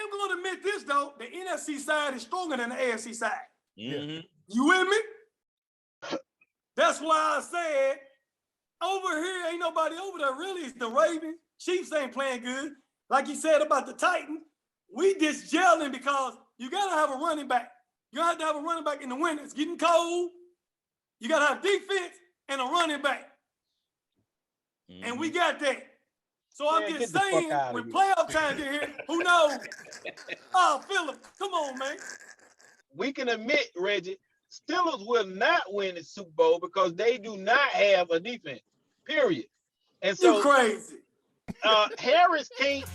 am going to admit this, though. The NFC side is stronger than the AFC side. Mm-hmm. You with me? That's why I said, over here, ain't nobody over there really. It's the Ravens. Chiefs ain't playing good. Like you said about the Titans, we just gelling because you got to have a running back. You have to have a running back in the winter. It's getting cold. You got to have defense and a running back. Mm-hmm. And we got that. So I'm just saying, when playoff time get here, who knows? Oh, Philip, come on, man. We can admit, Reggie, Steelers will not win the Super Bowl because they do not have a defense, period. And so, you crazy. Harris can't.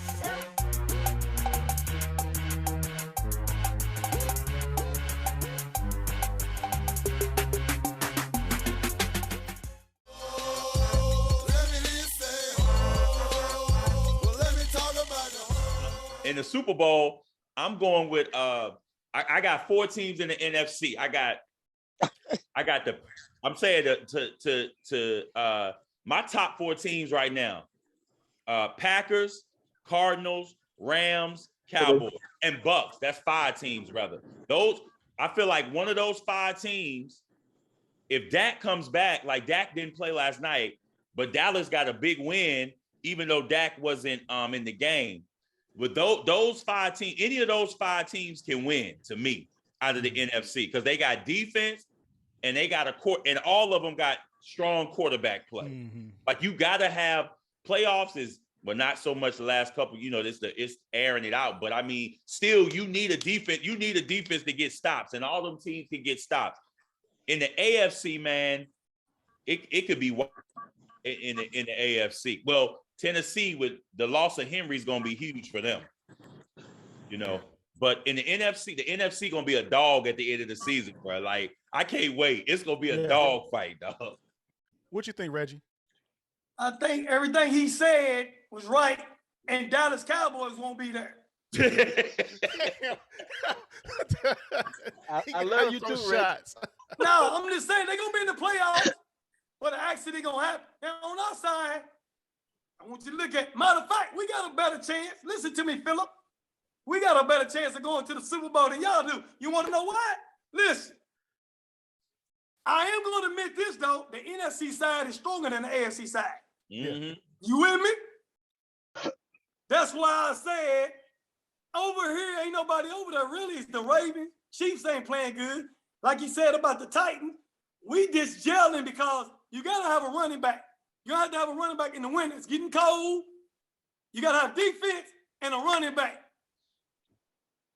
In the Super Bowl, I'm going with I got 4 teams in the NFC. I'm saying to my top 4 teams right now. Packers, Cardinals, Rams, Cowboys, and Bucks. That's 5 teams, brother. Those, I feel like one of those 5 teams, if Dak comes back, like Dak didn't play last night, but Dallas got a big win, even though Dak wasn't in the game. With those 5 teams, any of those 5 teams can win to me out of the NFC because they got defense and they got and all of them got strong quarterback play. Mm-hmm. Like you got to have playoffs but not so much the last couple. It's airing it out. But I mean, still, you need a defense. You need a defense to get stops, and all them teams can get stops. In the AFC, man, it could be in the AFC. Well, Tennessee, with the loss of Henry, is going to be huge for them, But in the NFC going to be a dog at the end of the season, bro. Like, I can't wait. It's going to be a dog fight, dog. What you think, Reggie? I think everything he said was right, and Dallas Cowboys won't be there. I love you too, shots. No, I'm just saying they're going to be in the playoffs, but the accident going to happen. And on our side, I want you to look at, matter of fact, we got a better chance. Listen to me, Philip. We got a better chance of going to the Super Bowl than y'all do. You want to know why? Listen. I am going to admit this, though. The NFC side is stronger than the AFC side. Mm-hmm. You with me? That's why I said, over here, ain't nobody over there really. It's the Ravens. Chiefs ain't playing good. Like you said about the Titans, we just gelling because you got to have a running back. You have to have a running back in the winter. It's getting cold. You got to have defense and a running back.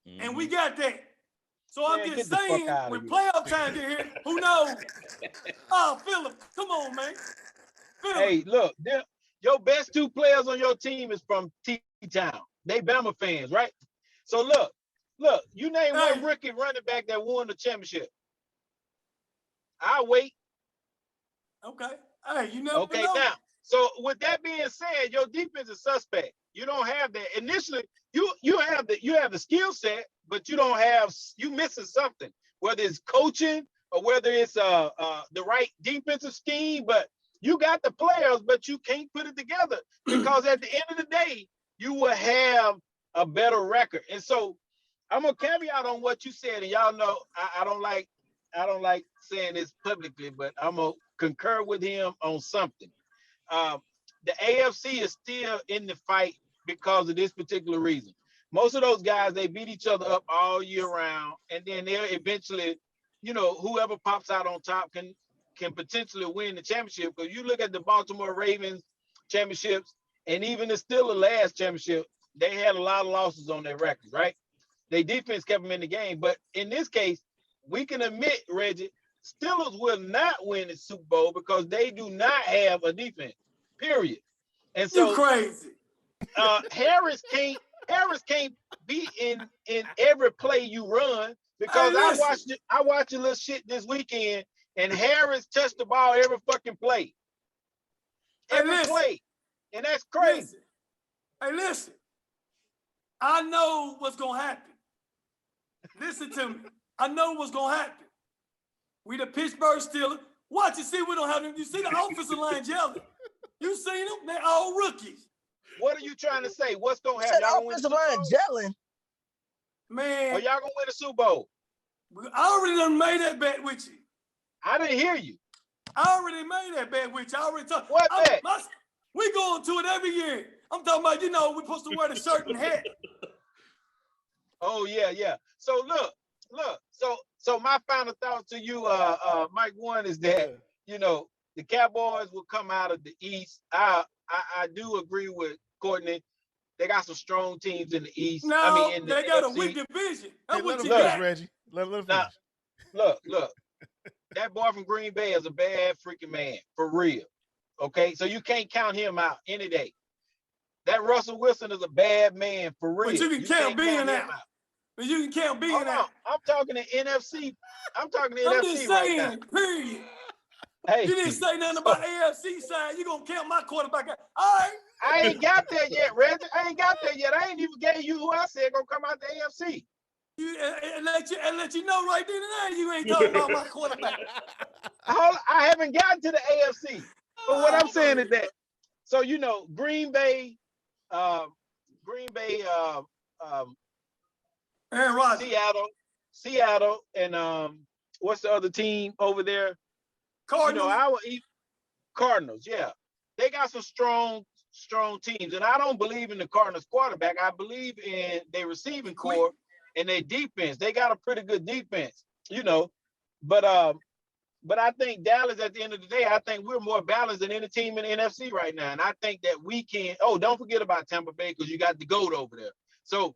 Mm-hmm. And we got that. So I'm just saying, when playoff time get here, who knows? Oh, Philip, come on, man. Phillip. Hey, look, your best 2 players on your team is from T-Town. They Bama fans, right? So look, you name one rookie running back that won the championship. I'll wait. Okay. Hey, you never know. Now, so with that being said, your defense is suspect. You don't have that. Initially, you have the skill set, but you missing something, whether it's coaching or whether it's the right defensive scheme, but you got the players, but you can't put it together because at the end of the day, you will have a better record. And so I'm gonna caveat on what you said, and y'all know I don't like saying this publicly, but I'm gonna concur with him on something. The AFC is still in the fight because of this particular reason. Most of those guys, they beat each other up all year round, and then they'll eventually, whoever pops out on top can potentially win the championship. Because you look at the Baltimore Ravens championships, and even the Steelers last championship, they had a lot of losses on their records, right? Their defense kept them in the game. But in this case, we can admit, Reggie, Steelers will not win the Super Bowl because they do not have a defense, period. And so you crazy. Harris can't be in every play you run because I watched a little shit this weekend and Harris touched the ball every fucking play. Every play. And that's crazy. Listen. I know what's gonna happen. Listen to me. I know what's gonna happen. We the Pittsburgh Steelers. Watch and see we don't have them. You see the offensive line gelling. You seen them? They're all rookies. What are you trying to say? What's gonna happen? Offensive line gelling. Man, Or y'all gonna win the Super Bowl? I already done made that bet with you. I didn't hear you. I already made that bet with you. I already talked. What bet? We going to it every year. I'm talking about, we're supposed to wear the shirt and hat. Oh yeah. So look. So my final thought to you, Mike, one is that the Cowboys will come out of the East. I do agree with Courtney. They got some strong teams in the East. No, in the they got NFC. a weak division. That's what let you him finish, got. Reggie. Let him finish. Now, look. That boy from Green Bay is a bad freaking man, for real. Okay, so you can't count him out any day. That Russell Wilson is a bad man, for real. But you can count being out. But you can count being out. I'm talking to NFC. I'm talking to I'm NFC just right saying, now. period. Hey, You didn't say nothing about AFC side. You gonna count my quarterback out. All right. I ain't got there yet, Reggie. I ain't got there yet. I ain't even gave you who I said gonna come out the AFC. And let you know right then and there, you ain't talking about my quarterback. I haven't gotten to the AFC. But what I'm saying is that, so Green Bay, Aaron Rodgers. Seattle, and what's the other team over there? Cardinals. Cardinals. Yeah, they got some strong teams, and I don't believe in the Cardinals quarterback. I believe in their receiving core and their defense. They got a pretty good defense, But I think Dallas, at the end of the day, I think we're more balanced than any team in the NFC right now, and I think that we can. Oh, don't forget about Tampa Bay, because you got the GOAT over there. So,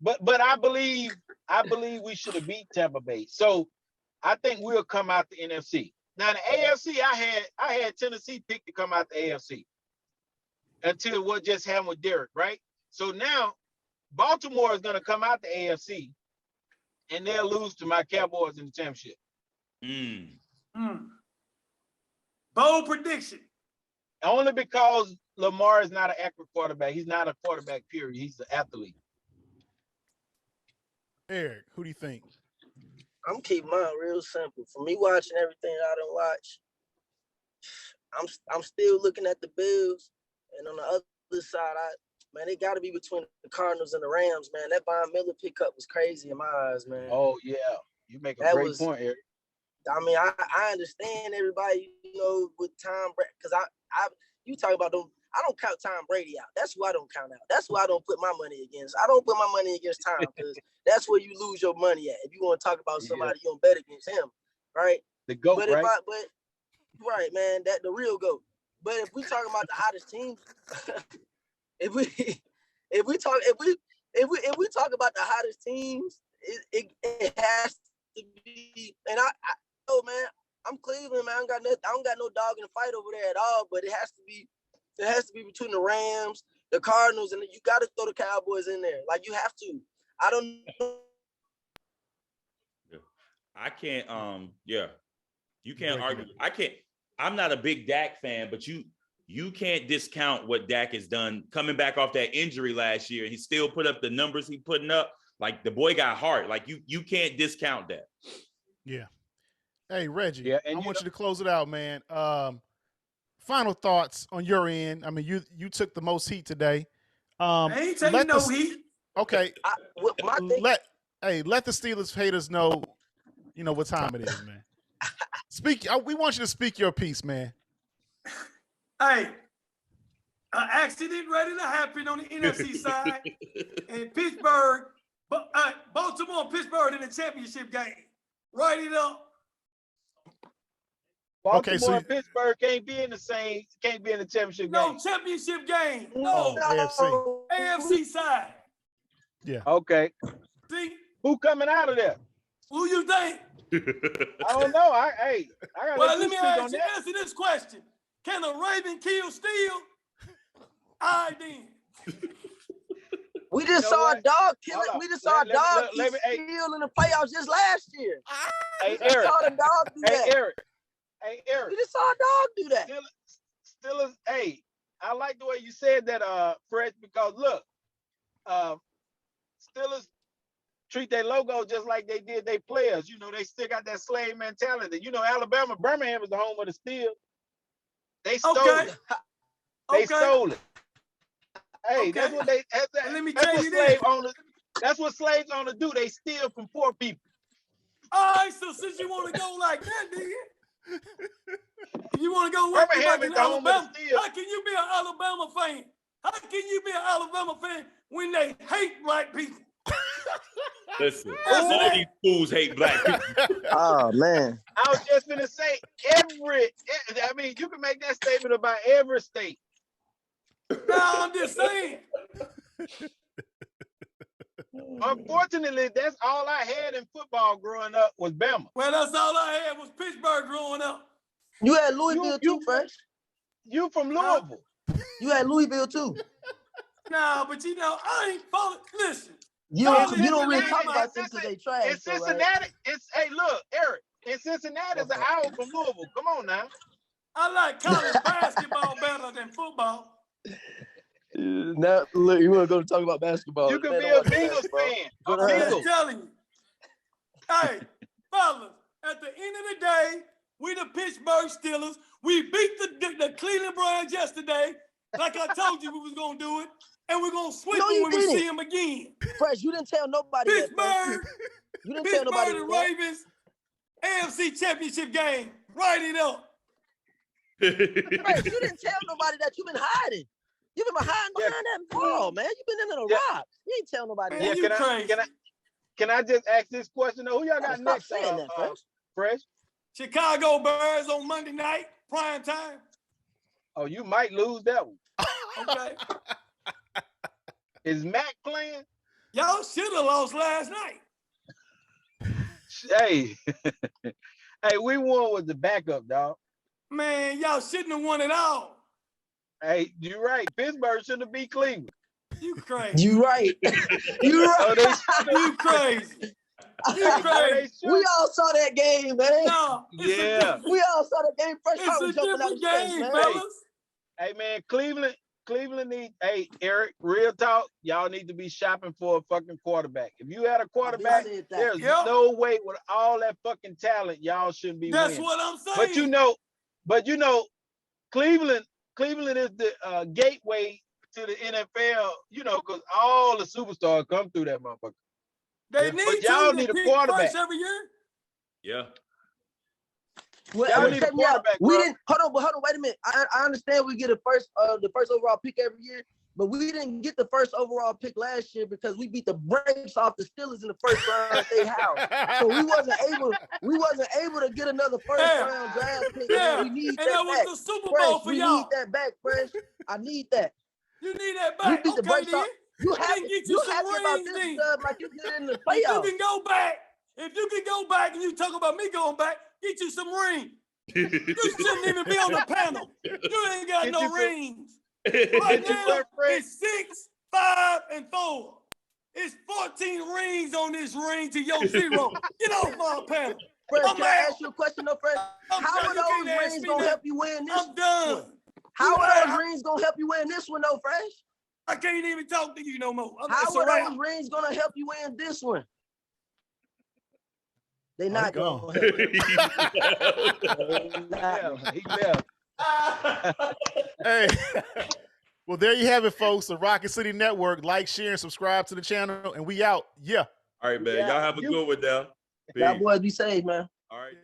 but I believe we should have beat Tampa Bay. So I think we'll come out the NFC. Now the AFC, I had Tennessee picked to come out the AFC until what just happened with Derek, right? So now Baltimore is going to come out the AFC, and they'll lose to my Cowboys in the championship. Bold prediction. Only because Lamar is not an accurate quarterback. He's not a quarterback, period. He's an athlete. Eric, who do you think? I'm keeping mine real simple. For me, watching everything I don't watch, I'm still looking at the Bills, and on the other side, they got to be between the Cardinals and the Rams, man. That Von Miller pickup was crazy in my eyes, man. Oh yeah, you make a great point, Eric. I mean, I understand everybody, with Tom Brady, because you talk about them. I don't count Tom Brady out. That's who I don't count out. That's who I don't put my money against. I don't put my money against Tom, because that's where you lose your money at. If you want to talk about somebody, you don't bet against him, right? The GOAT, right? Right, man, that the real GOAT. But if we talking about the hottest teams, if we talk about the hottest teams, it has to be. And I know, man, I'm Cleveland, man. I don't got no dog in the fight over there at all. But it has to be between the Rams, the Cardinals, and you got to throw the Cowboys in there. Like, you have to. I don't know. I can't. You can't argue. I can't. I'm not a big Dak fan, but you can't discount what Dak has done coming back off that injury last year. He still put up the numbers he putting up. Like, the boy got heart. Like, you can't discount that. Yeah. Hey, Reggie, yeah, I want you to close it out, man. Final thoughts on your end. I mean, you took the most heat today. I ain't taking no heat. Okay. Let the Steelers haters know, what time it is, man. We want you to speak your piece, man. Hey, an accident ready to happen on the NFC side, and Pittsburgh, Baltimore and Pittsburgh in the championship game. Write it up. Baltimore and Pittsburgh can't be in the championship game. No championship game. No. AFC side. Yeah. Okay. See? Who coming out of there? Who you think? I don't know. I gotta let me answer this question. Can a Raven kill Steel? All right, then. We just saw a dog kill it. We just saw a dog kill Steel in the playoffs just last year. Hey, we Eric. Saw the dog do that. Hey, Eric. We just saw a dog do that. Steelers, hey, I like the way you said that, Fresh, because look, Steelers treat their logo just like they did their players. They still got that slave mentality. Alabama, Birmingham is the home of the Steel. They stole it. They stole it. Hey, Okay. that's what they. Well, let me That's tell what you slave this. owners. That's what slaves owners do. They steal from poor people. All right, so since you want to go like that, nigga, you want to go with me Birmingham back is in the home of the Alabama? steal. How can you be an Alabama fan? How can you be an Alabama fan when they hate black people? Listen, Answer all that. these schools hate black people. Oh man. I was just gonna say I mean, you can make that statement about every state. Now I'm just saying. Unfortunately, that's all I had in football growing up was Bama. Well, that's all I had was Pittsburgh growing up. You had Louisville You- too, Fresh. You from Louisville. You had Louisville too. Nah, but you know, I ain't following. Listen, You Y'all don't, you don't really Cincinnati- talk about in them because they In trash, though, right? Cincinnati, hey, look, Eric, in Cincinnati is an hour from Louisville. Come on now. I like college basketball better than football. Now, look, you want to go to talk about basketball? You can Man, be don't a watch no Bengals basketball. fan. But, I'm Bengals. just telling you. Hey, fellas, at the end of the day, we the Pittsburgh Steelers. We beat the Cleveland Browns yesterday, like I told you we was gonna do it, and we're gonna sweep No, them you when we didn't. see them again. Fresh, you didn't tell nobody that. Fresh. Pittsburgh, You didn't tell nobody Pittsburgh, the that. Ravens, AFC Championship game. Write it up. Fresh, you didn't tell nobody that. You've been hiding. You've been behind that ball, man. You've been in the rocks. You ain't tell nobody Man, that. you can crazy. can I just ask this question though? Who y'all got Stop next? saying that, Fresh. Fresh? Chicago Bears on Monday night, prime time. Oh, you might lose that one. Okay. Is Mac playing? Y'all should have lost last night. Hey, hey, we won with the backup, dog. Man, y'all shouldn't have won it all. Hey, you're right. Pittsburgh shouldn't have beat Cleveland. You crazy. You right. You Oh, right. they should You crazy. You have. crazy. We all saw that game, man. No, it's Yeah. a different, We all saw that game. Fresh it's Hart a was jumping out different his face, game, man. fellas. Hey, man, Cleveland need. Hey, Eric, real talk. Y'all need to be shopping for a fucking quarterback. If you had a quarterback, said that. there's Yep. no way with all that fucking talent, y'all shouldn't be That's winning. what I'm saying. But you know, Cleveland is the gateway to the NFL. You know, because all the superstars come through that motherfucker. They But need y'all to need a pick quarterback. first every year. Yeah. Well, Y'all well, need a check me out. quarterback, We bro. didn't hold on, wait a minute. I understand we get the first overall pick every year, but we didn't get the first overall pick last year because we beat the brakes off the Steelers in the first round at their house. So we wasn't able to get another first round draft pick. Yeah. Man. We need And that that back. was the Super Fresh, Bowl for we y'all. need that back, Fresh. I need that. You need that We back. beat the Okay, brakes then. off. You Then happy? get You some happy about rings this then. stuff like you did in the If you playoffs? can go back, and you talk about me going back, get you some rings. You shouldn't even be on the panel. You ain't got Get no you some- rings. Right Get you now, some rings. it's 6, 5, and 4. It's 14 rings on this ring to your 0. Get off my panel. Fresh, I'm can I out. ask you a question though, Fresh? I'm How done. are You can't those ask rings me gonna nothing. help you win this I'm done. one? How You are know, those rings gonna help you win this one though, Fresh? I can't even talk to you no more. How It's a are wrap. those rings gonna help you win this one? They Oh, not he gone. gonna help. They not Yeah, gonna- he left. Hey. Well, there you have it, folks. The Rocket City Network. Like, share, and subscribe to the channel. And we out. Yeah. All right, man. Yeah, Y'all have a you- good one now. Y'all Peace. boys be safe, man. All right.